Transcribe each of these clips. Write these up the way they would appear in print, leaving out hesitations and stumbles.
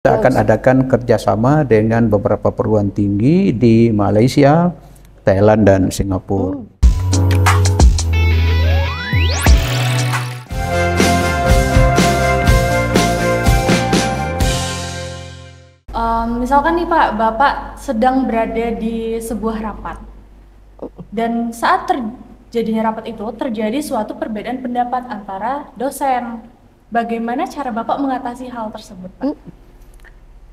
Kita akan adakan kerjasama dengan beberapa perguruan tinggi di Malaysia, Thailand, dan Singapura. Misalkan nih Pak, Bapak sedang berada di sebuah rapat dan saat terjadinya rapat itu terjadi suatu perbedaan pendapat antara dosen. Bagaimana cara Bapak mengatasi hal tersebut, Pak?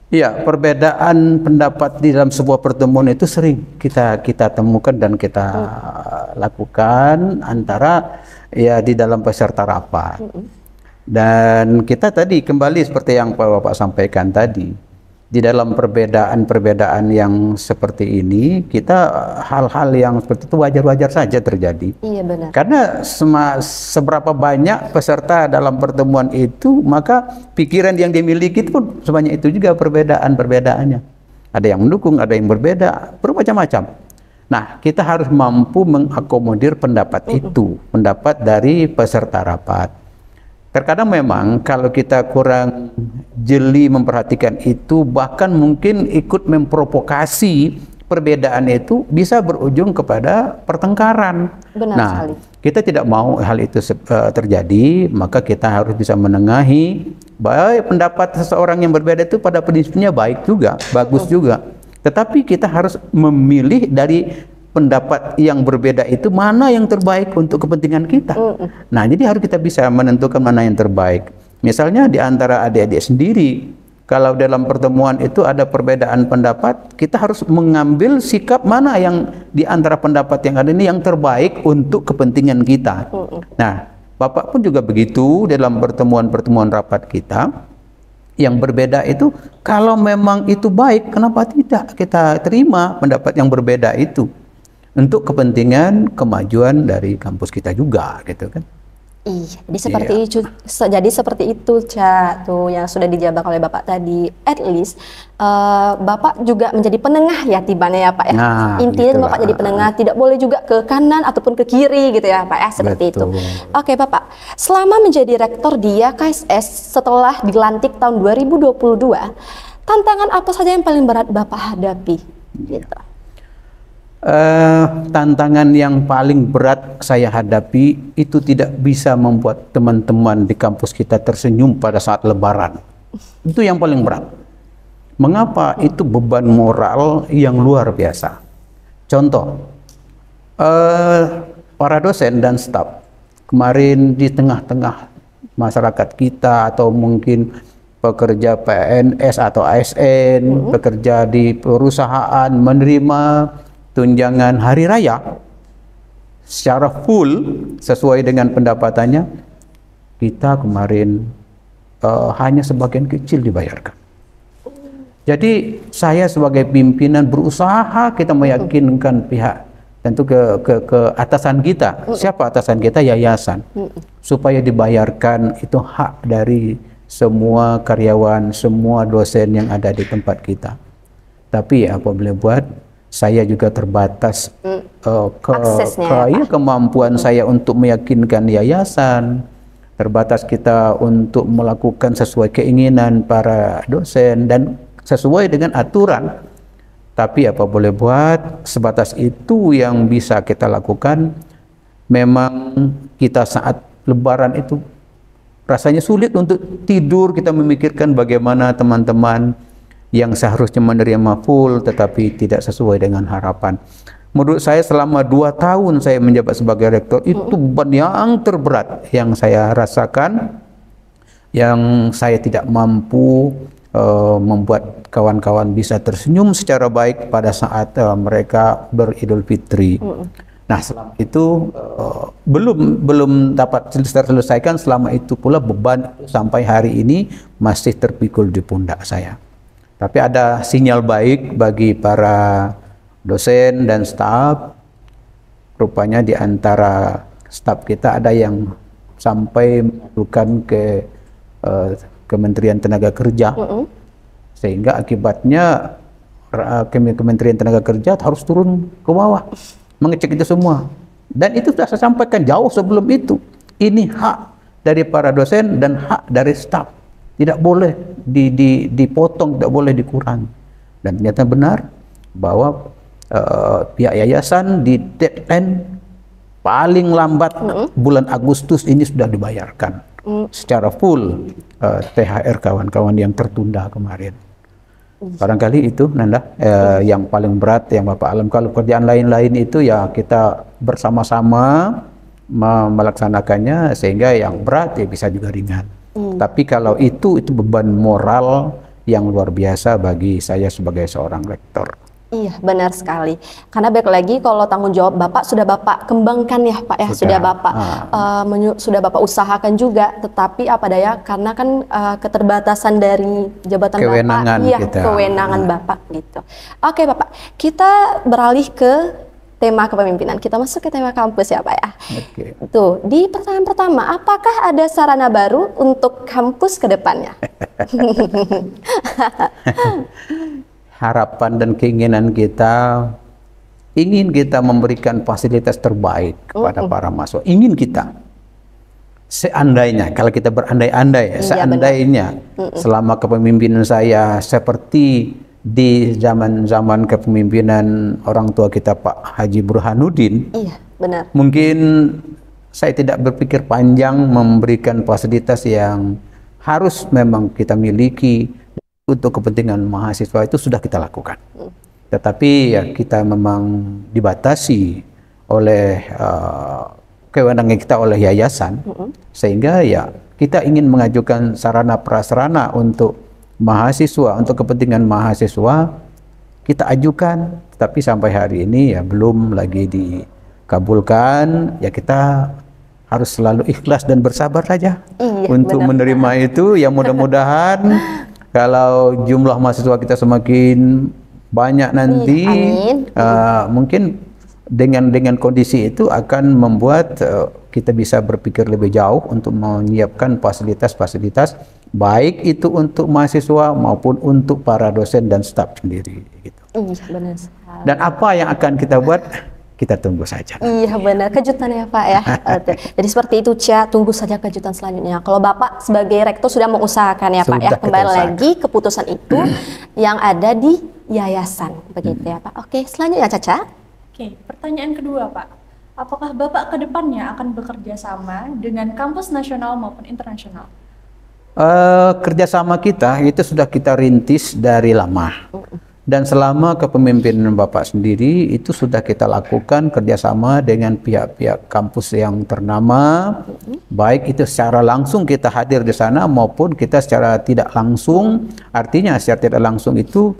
Ya, perbedaan pendapat di dalam sebuah pertemuan itu sering kita temukan dan kita lakukan antara ya di dalam peserta rapat. Dan kita tadi kembali seperti yang Bapak sampaikan tadi, di dalam perbedaan yang seperti ini, kita hal-hal yang seperti itu wajar-wajar saja terjadi. Iya, benar. Karena seberapa banyak peserta dalam pertemuan itu, maka pikiran yang dimiliki itu pun sebanyak itu juga perbedaannya. Ada yang mendukung, ada yang berbeda, bermacam-macam. Nah, kita harus mampu mengakomodir pendapat itu, pendapat dari peserta rapat. Terkadang memang kalau kita kurang jeli memperhatikan itu, bahkan mungkin ikut memprovokasi perbedaan itu, bisa berujung kepada pertengkaran. Benar sekali. Kita tidak mau hal itu terjadi, maka kita harus bisa menengahi. Baik, pendapat seseorang yang berbeda itu pada prinsipnya baik juga, bagus juga. Tetapi kita harus memilih dari pendapat yang berbeda itu mana yang terbaik untuk kepentingan kita. Nah, jadi harus kita bisa menentukan mana yang terbaik. Misalnya di antara adik-adik sendiri, kalau dalam pertemuan itu ada perbedaan pendapat, kita harus mengambil sikap mana yang di antara pendapat yang ada ini yang terbaik untuk kepentingan kita. Nah, Bapak pun juga begitu dalam pertemuan-pertemuan rapat kita. Yang berbeda itu, kalau memang itu baik, kenapa tidak kita terima pendapat yang berbeda itu untuk kepentingan kemajuan dari kampus kita juga, gitu kan? Iya, jadi seperti itu, Cak, tuh yang sudah dijabarkan oleh Bapak tadi. At least Bapak juga menjadi penengah ya tibanya ya Pak ya. Nah, intinya gitulah. Bapak jadi penengah, tidak boleh juga ke kanan ataupun ke kiri gitu ya Pak ya, seperti Betul. itu. Oke Bapak, selama menjadi rektor di YKSS setelah dilantik tahun 2022, tantangan apa saja yang paling berat Bapak hadapi? Gitu. Tantangan yang paling berat saya hadapi itu tidak bisa membuat teman-teman di kampus kita tersenyum pada saat lebaran. Itu yang paling berat. Mengapa? Itu beban moral yang luar biasa. Contoh, para dosen dan staf kemarin di tengah-tengah masyarakat kita, atau mungkin pekerja PNS atau ASN, pekerja di perusahaan menerima tunjangan hari raya secara full sesuai dengan pendapatannya. Kita kemarin hanya sebagian kecil dibayarkan. Jadi saya sebagai pimpinan berusaha kita meyakinkan pihak, tentu ke atasan kita. Siapa atasan kita? Yayasan. Supaya dibayarkan, itu hak dari semua karyawan, semua dosen yang ada di tempat kita. Tapi apa boleh buat, saya juga terbatas kemampuan saya untuk meyakinkan yayasan, terbatas kita untuk melakukan sesuai keinginan para dosen dan sesuai dengan aturan. Tapi apa boleh buat, sebatas itu yang bisa kita lakukan. Memang kita saat lebaran itu rasanya sulit untuk tidur, kita memikirkan bagaimana teman-teman yang seharusnya menerima full tetapi tidak sesuai dengan harapan. Menurut saya selama 2 tahun saya menjabat sebagai rektor, itu beban yang terberat yang saya rasakan, yang saya tidak mampu membuat kawan-kawan bisa tersenyum secara baik pada saat mereka beridul fitri. Nah, selama itu belum dapat terselesaikan. Selama itu pula beban sampai hari ini masih terpikul di pundak saya. Tapi ada sinyal baik bagi para dosen dan staf. Rupanya di antara staf kita ada yang sampai mengadukan ke Kementerian Tenaga Kerja. Sehingga akibatnya Kementerian Tenaga Kerja harus turun ke bawah mengecek itu semua. Dan itu sudah saya sampaikan jauh sebelum itu. Ini hak dari para dosen dan hak dari staf. tidak boleh dipotong, tidak boleh dikurangi. Dan ternyata benar bahwa pihak yayasan di deadline paling lambat bulan Agustus ini sudah dibayarkan secara full THR kawan-kawan yang tertunda kemarin. Barangkali itu Nanda yang paling berat yang Bapak alam. Kalau kerjaan lain-lain itu ya kita bersama-sama melaksanakannya sehingga yang berat ya bisa juga ringan. Tapi kalau itu beban moral yang luar biasa bagi saya sebagai seorang rektor. Iya, benar sekali. Karena baik lagi kalau tanggung jawab Bapak sudah Bapak kembangkan ya Pak ya, sudah Bapak sudah Bapak usahakan juga. Tetapi apa daya karena kan keterbatasan dari jabatan kewenangan Bapak, iya kewenangan Bapak gitu. Oke Bapak, kita beralih ke tema kepemimpinan. Kita masuk ke tema kampus ya Pak ya. Tuh, di pertanyaan pertama, apakah ada sarana baru untuk kampus ke depannya? Harapan dan keinginan kita, ingin kita memberikan fasilitas terbaik kepada para mahasiswa. Ingin kita, seandainya, kalau kita berandai-andai, seandainya selama kepemimpinan saya seperti di zaman-zaman kepemimpinan orang tua kita Pak Haji Burhanuddin, iya, benar. Mungkin saya tidak berpikir panjang memberikan fasilitas yang harus memang kita miliki untuk kepentingan mahasiswa itu sudah kita lakukan. Tetapi ya kita memang dibatasi oleh kewenangan kita oleh yayasan, sehingga ya kita ingin mengajukan sarana prasarana untuk mahasiswa, untuk kepentingan mahasiswa kita ajukan, tapi sampai hari ini ya belum lagi dikabulkan. Ya kita harus selalu ikhlas dan bersabar saja untuk menerima itu. Ya mudah-mudahan kalau jumlah mahasiswa kita semakin banyak nanti, mungkin dengan kondisi itu akan membuat kita bisa berpikir lebih jauh untuk menyiapkan fasilitas-fasilitas baik itu untuk mahasiswa maupun untuk para dosen dan staf sendiri gitu. Benar sekali. Dan apa yang akan kita buat, kita tunggu saja. Iya benar, kejutan ya Pak ya. Jadi seperti itu Cia, tunggu saja kejutan selanjutnya. Kalau Bapak sebagai rektor sudah mengusahakan ya Pak ya, kembali lagi keputusan itu yang ada di yayasan begitu ya Pak. Oke, selanjutnya Caca. Oke, pertanyaan kedua Pak. Apakah Bapak ke depannya akan bekerja sama dengan kampus nasional maupun internasional? Kerjasama kita itu sudah kita rintis dari lama, dan selama kepemimpinan Bapak sendiri itu sudah kita lakukan kerjasama dengan pihak-pihak kampus yang ternama, baik itu secara langsung kita hadir di sana maupun kita secara tidak langsung. Artinya secara tidak langsung itu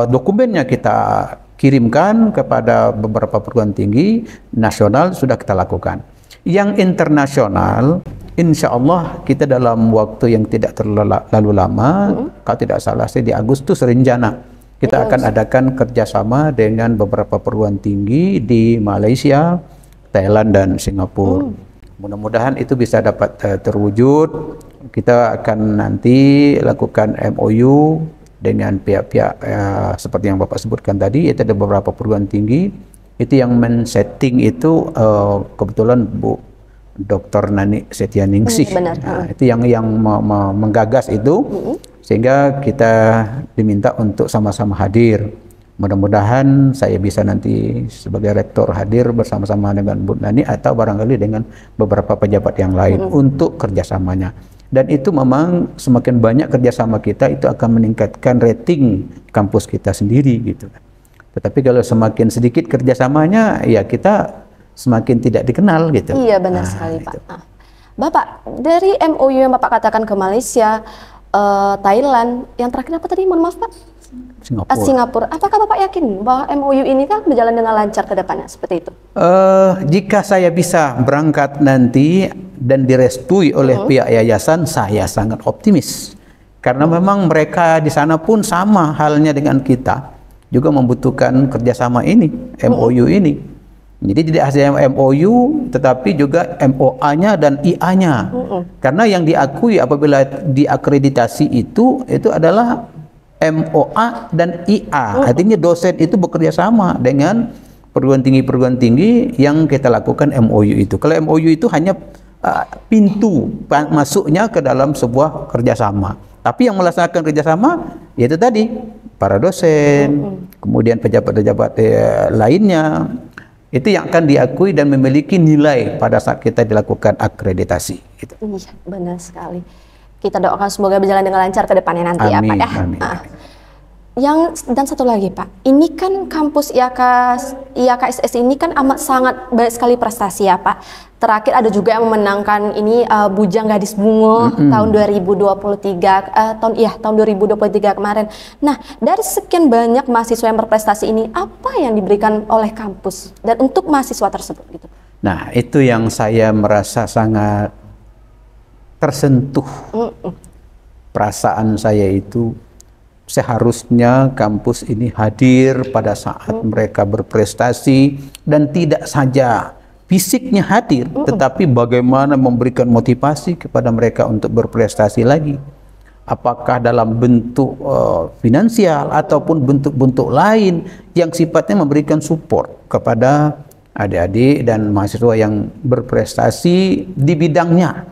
dokumennya kita kirimkan kepada beberapa perguruan tinggi nasional sudah kita lakukan. Yang internasional, insya Allah kita dalam waktu yang tidak terlalu lama, kalau tidak salah sih di Agustus rencana kita akan adakan kerjasama dengan beberapa perguruan tinggi di Malaysia, Thailand dan Singapura. Mudah-mudahan itu bisa dapat terwujud. Kita akan nanti lakukan MOU dengan pihak-pihak seperti yang Bapak sebutkan tadi. Itu ada beberapa perguruan tinggi. Itu yang men-setting itu kebetulan Bu Dr. Nani Setianingsih. Itu yang menggagas itu, sehingga kita diminta untuk sama-sama hadir. Mudah-mudahan saya bisa nanti sebagai rektor hadir bersama-sama dengan Bu Nani atau barangkali dengan beberapa pejabat yang lain untuk kerjasamanya. Dan itu memang semakin banyak kerjasama kita itu akan meningkatkan rating kampus kita sendiri gitu. Tetapi kalau semakin sedikit kerjasamanya, ya kita semakin tidak dikenal gitu. Iya benar sekali Pak. Bapak, dari MOU yang Bapak katakan ke Malaysia, Thailand, yang terakhir apa tadi? Mohon maaf Pak. Singapura. Apakah Bapak yakin bahwa MOU ini kan berjalan dengan lancar ke depannya seperti itu? Jika saya bisa berangkat nanti dan direstui oleh pihak yayasan, saya sangat optimis. Karena memang mereka di sana pun sama halnya dengan kita, juga membutuhkan kerjasama ini, MOU ini. Jadi tidak hanya MOU, tetapi juga MOA-nya dan IA-nya. Karena yang diakui apabila diakreditasi itu adalah MOA dan IA. Artinya dosen itu bekerja sama dengan perguruan tinggi yang kita lakukan MOU itu. Kalau MOU itu hanya pintu masuknya ke dalam sebuah kerjasama. Tapi yang melaksanakan kerjasama yaitu tadi para dosen, kemudian pejabat-pejabat lainnya, itu yang akan diakui dan memiliki nilai pada saat kita dilakukan akreditasi. Gitu. Iya, benar sekali. Kita doakan semoga berjalan dengan lancar ke depannya nanti. Amin, ya Pak ya. Amin. Dan satu lagi Pak, ini kan kampus IAKSS ini kan amat sangat banyak sekali prestasi ya Pak. Terakhir ada juga yang memenangkan ini Bujang Gadis Bungo tahun 2023 tahun 2023 kemarin. Nah, dari sekian banyak mahasiswa yang berprestasi ini, apa yang diberikan oleh kampus dan untuk mahasiswa tersebut gitu? Nah, itu yang saya merasa sangat tersentuh. Perasaan saya itu seharusnya kampus ini hadir pada saat mereka berprestasi, dan tidak saja fisiknya hadir, tetapi bagaimana memberikan motivasi kepada mereka untuk berprestasi lagi. Apakah dalam bentuk finansial ataupun bentuk-bentuk lain yang sifatnya memberikan support kepada adik-adik dan mahasiswa yang berprestasi di bidangnya.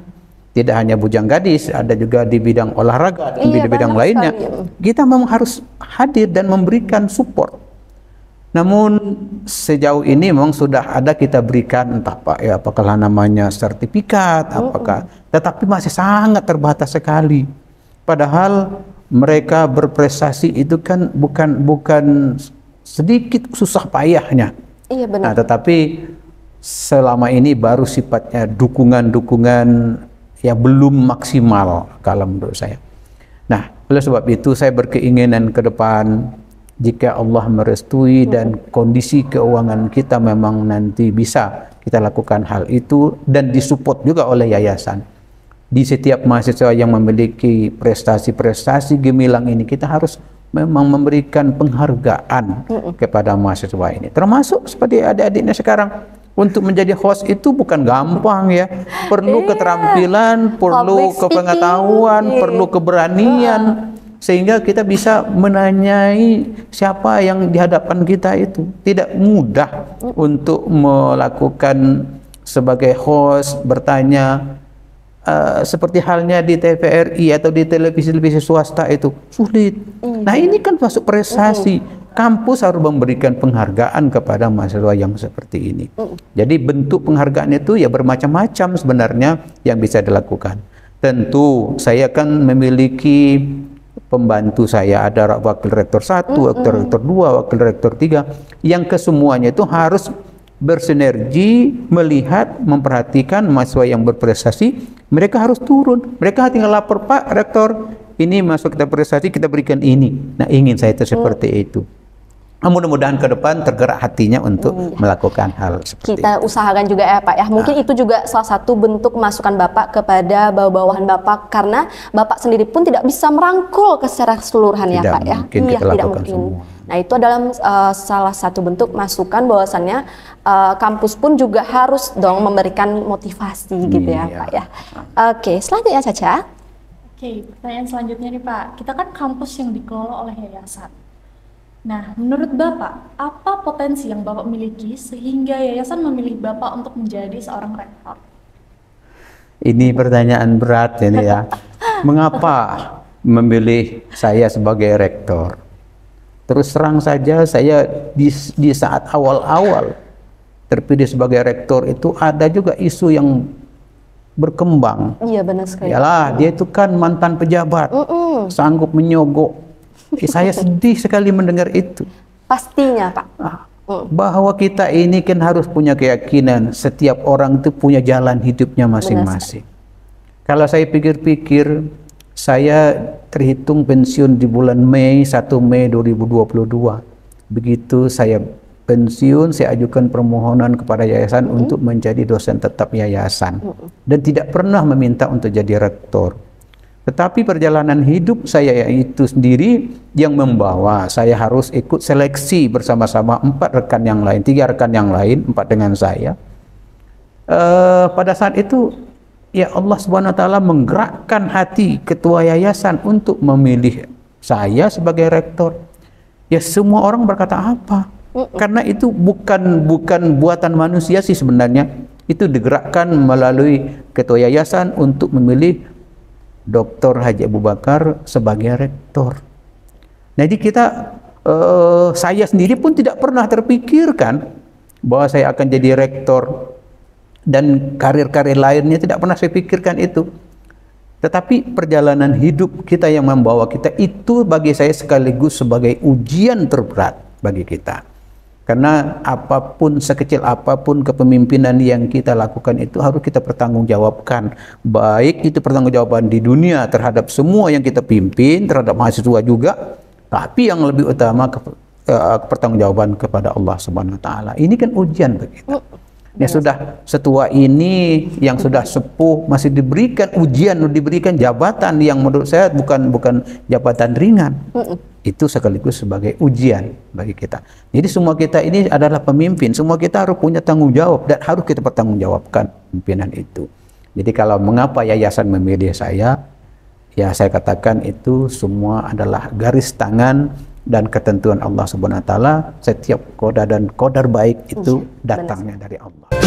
Tidak hanya Bujang Gadis, ada juga di bidang olahraga dan di bidang lainnya. Kita memang harus hadir dan memberikan support. Namun sejauh ini memang sudah ada kita berikan entah Pak ya, apakah namanya sertifikat, apakah, tetapi masih sangat terbatas sekali. Padahal mereka berprestasi itu kan bukan sedikit susah payahnya. Iya benar. Nah, tetapi selama ini baru sifatnya dukungan-dukungan yang belum maksimal kalau menurut saya. Nah, oleh sebab itu saya berkeinginan ke depan, jika Allah merestui dan kondisi keuangan kita memang nanti bisa kita lakukan hal itu dan disupport juga oleh yayasan. Di setiap mahasiswa yang memiliki prestasi-prestasi gemilang ini, kita harus memang memberikan penghargaan kepada mahasiswa ini. Termasuk seperti adik-adiknya sekarang. Untuk menjadi host itu bukan gampang ya, perlu keterampilan, perlu kepengetahuan, perlu keberanian, sehingga kita bisa menanyai siapa yang di hadapan kita itu. Tidak mudah untuk melakukan sebagai host, bertanya seperti halnya di TVRI atau di televisi-televisi swasta itu sulit. Nah, ini kan masuk prestasi. Kampus harus memberikan penghargaan kepada mahasiswa yang seperti ini. Jadi bentuk penghargaan itu ya bermacam-macam sebenarnya yang bisa dilakukan. Tentu saya kan memiliki pembantu saya, ada wakil rektor 1, wakil rektor 2, wakil rektor 3, yang kesemuanya itu harus bersinergi, melihat, memperhatikan mahasiswa yang berprestasi. Mereka harus turun, mereka tinggal lapor, Pak Rektor, ini masuk kita prestasi, kita berikan ini. Nah, ingin saya itu seperti itu. Mudah-mudahan ke depan tergerak hatinya untuk melakukan hal seperti kita itu. Usahakan juga ya Pak ya. Mungkin itu juga salah satu bentuk masukan Bapak kepada bawah-bawahan Bapak, karena Bapak sendiri pun tidak bisa merangkul secara keseluruhan ya Pak ya. Iya, tidak mungkin. Semua. Nah, itu adalah salah satu bentuk masukan bahwasannya kampus pun juga harus dong memberikan motivasi gitu ya Pak ya. Oke, selanjutnya Caca. Oke, pertanyaan selanjutnya nih Pak. Kita kan kampus yang dikelola oleh yayasan. Nah, menurut Bapak, apa potensi yang Bapak miliki sehingga yayasan memilih Bapak untuk menjadi seorang rektor? Ini pertanyaan berat ini ya. Mengapa memilih saya sebagai rektor? Terus terang saja, saya di saat awal-awal terpilih sebagai rektor itu ada juga isu yang berkembang. Iya, benar sekali. Yalah, dia itu kan mantan pejabat, sanggup menyogok. Saya sedih sekali mendengar itu. Pastinya Pak. Bahwa kita ini kan harus punya keyakinan setiap orang itu punya jalan hidupnya masing-masing. Kalau saya pikir-pikir, saya terhitung pensiun di bulan Mei, 1 Mei 2022. Begitu saya pensiun, saya ajukan permohonan kepada yayasan untuk menjadi dosen tetap yayasan. Dan tidak pernah meminta untuk jadi rektor. Tetapi perjalanan hidup saya itu sendiri yang membawa saya harus ikut seleksi bersama-sama 4 rekan yang lain, 3 rekan yang lain, 4 dengan saya. Pada saat itu ya Allah Subhanahu wa taala menggerakkan hati ketua yayasan untuk memilih saya sebagai rektor. Ya semua orang berkata apa? Karena itu bukan buatan manusia sih sebenarnya. itu digerakkan melalui ketua yayasan untuk memilih Dr. Haji Abu Bakar sebagai rektor. Jadi saya sendiri pun tidak pernah terpikirkan bahwa saya akan jadi rektor, dan karir-karir lainnya tidak pernah saya pikirkan itu. Tetapi perjalanan hidup kita yang membawa kita itu bagi saya sekaligus sebagai ujian terberat bagi kita. Karena apapun, sekecil apapun kepemimpinan yang kita lakukan itu harus kita pertanggungjawabkan. Baik itu pertanggungjawaban di dunia terhadap semua yang kita pimpin, terhadap mahasiswa juga, tapi yang lebih utama pertanggungjawaban kepada Allah Subhanahu wa taala. Ini kan ujian bagi kita. Yang sudah setua ini, yang sudah sepuh, masih diberikan ujian, diberikan jabatan yang menurut saya bukan jabatan ringan. Itu sekaligus sebagai ujian bagi kita. Jadi semua kita ini adalah pemimpin, semua kita harus punya tanggung jawab dan harus kita pertanggungjawabkan pimpinan itu. Jadi kalau mengapa yayasan memilih saya, ya saya katakan itu semua adalah garis tangan dan ketentuan Allah Subhanahu wa taala. Setiap qada dan qadar baik itu datangnya dari Allah.